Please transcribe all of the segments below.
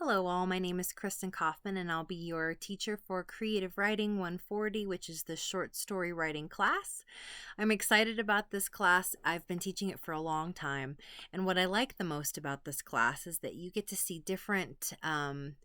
Hello all, my name is Kristen Kaufman and I'll be your teacher for Creative Writing 140, which is the short story writing class. I'm excited about this class. I've been teaching it for a long time, and what I like the most about this class is that you get to see different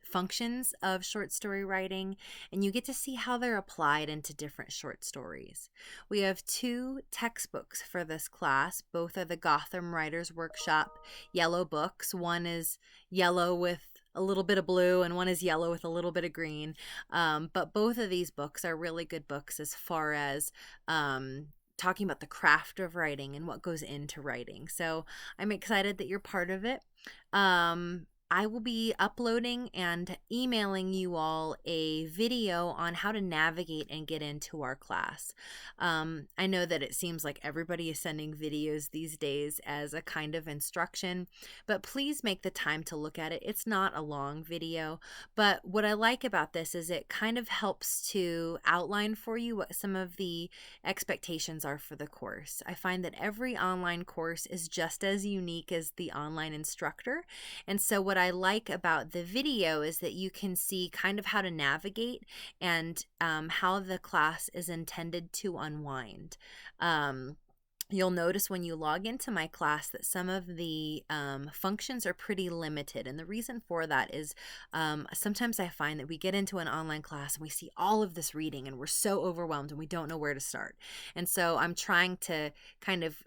functions of short story writing, and you get to see how they're applied into different short stories. We have two textbooks for this class. Both are the Gotham Writers Workshop yellow books. One is yellow with a little bit of blue and one is yellow with a little bit of green, but both of these books are really good books as far as talking about the craft of writing and what goes into writing. So I'm excited that you're part of it. I will be uploading and emailing you all a video on how to navigate and get into our class. I know that it seems like everybody is sending videos these days as a kind of instruction, but please make the time to look at it. It's not a long video, but what I like about this is it kind of helps to outline for you what some of the expectations are for the course. I find that every online course is just as unique as the online instructor, and so what I like about the video is that you can see kind of how to navigate and how the class is intended to unwind. You'll notice when you log into my class that some of the functions are pretty limited. And the reason for that is sometimes I find that we get into an online class and we see all of this reading and we're so overwhelmed and we don't know where to start. And so I'm trying to kind of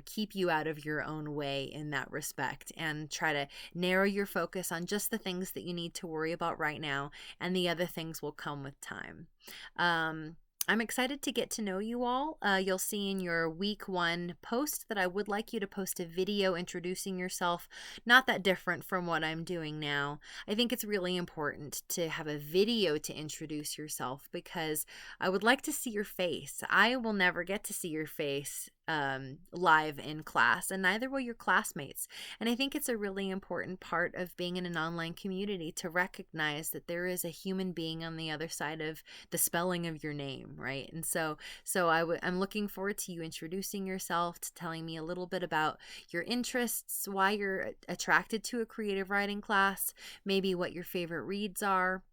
keep you out of your own way in that respect and try to narrow your focus on just the things that you need to worry about right now, and the other things will come with time. I'm excited to get to know you all. You'll see in your week 1 post that I would like you to post a video introducing yourself, not that different from what I'm doing now. I think it's really important to have a video to introduce yourself because I would like to see your face. I will never get to see your face live in class, and neither will your classmates. And I think it's a really important part of being in an online community to recognize that there is a human being on the other side of the spelling of your name, right? And so I'm looking forward to you introducing yourself, to telling me a little bit about your interests, why you're attracted to a creative writing class, maybe what your favorite reads are.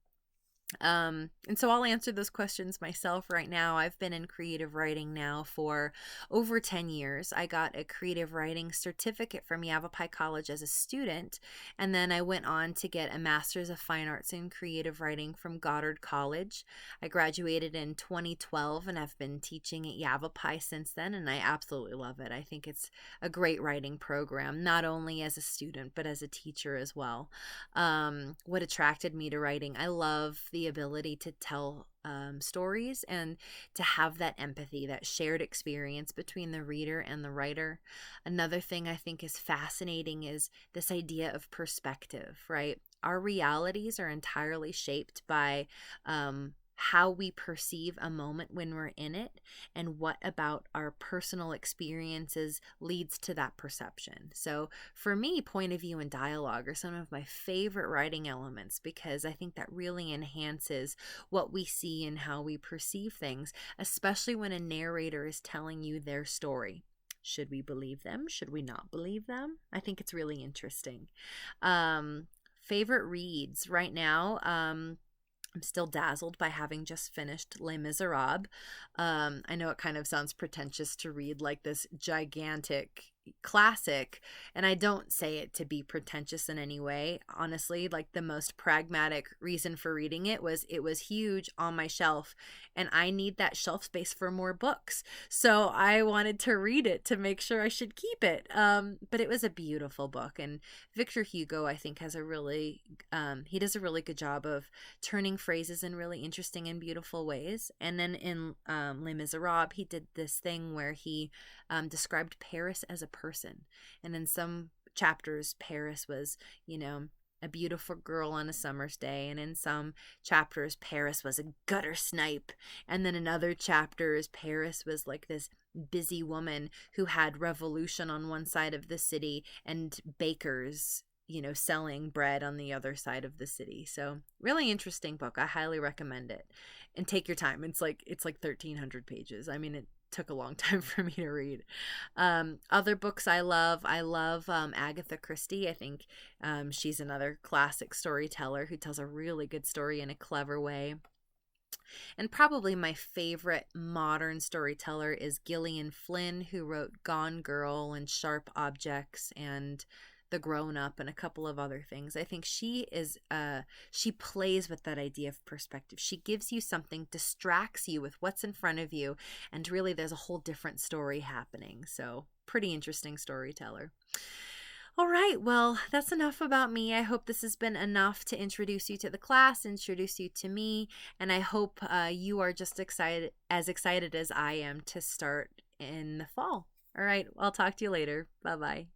And so I'll answer those questions myself right now. I've been in creative writing now for over 10 years. I got a creative writing certificate from Yavapai College as a student, and then I went on to get a Master's of Fine Arts in Creative Writing from Goddard College. I graduated in 2012 and I've been teaching at Yavapai since then, and I absolutely love it. I think it's a great writing program, not only as a student, but as a teacher as well. What attracted me to writing? I love the ability to tell stories and to have that empathy, that shared experience between the reader and the writer. Another thing I think is fascinating is this idea of perspective, right? Our realities are entirely shaped by how we perceive a moment when we're in it, and what about our personal experiences leads to that perception. So for me, point of view and dialogue are some of my favorite writing elements because I think that really enhances what we see and how we perceive things, especially when a narrator is telling you their story. Should we believe them? Should we not believe them? I think it's really interesting. Favorite reads right now. I'm still dazzled by having just finished Les Miserables. I know it kind of sounds pretentious to read like this gigantic classic, and I don't say it to be pretentious in any way. Honestly, like the most pragmatic reason for reading it was huge on my shelf and I need that shelf space for more books. So I wanted to read it to make sure I should keep it. But it was a beautiful book, and Victor Hugo, I think, has he does a really good job of turning phrases in really interesting and beautiful ways. And then in Les Miserables, he did this thing where he described Paris as a person. And in some chapters, Paris was, a beautiful girl on a summer's day. And in some chapters, Paris was a gutter snipe. And then in other chapters, Paris was like this busy woman who had revolution on one side of the city and bakers, selling bread on the other side of the city. So really interesting book. I highly recommend it. And take your time. It's like 1,300 pages. I mean, took a long time for me to read. Other books I love, Agatha Christie. I think she's another classic storyteller who tells a really good story in a clever way. And probably my favorite modern storyteller is Gillian Flynn, who wrote Gone Girl and Sharp Objects and The Grown Up and a couple of other things. I think she plays with that idea of perspective. She gives you something, distracts you with what's in front of you, and really there's a whole different story happening. So, pretty interesting storyteller. All right, well, that's enough about me. I hope this has been enough to introduce you to the class, introduce you to me, and I hope you are just as excited as I am to start in the fall. All right, I'll talk to you later. Bye-bye.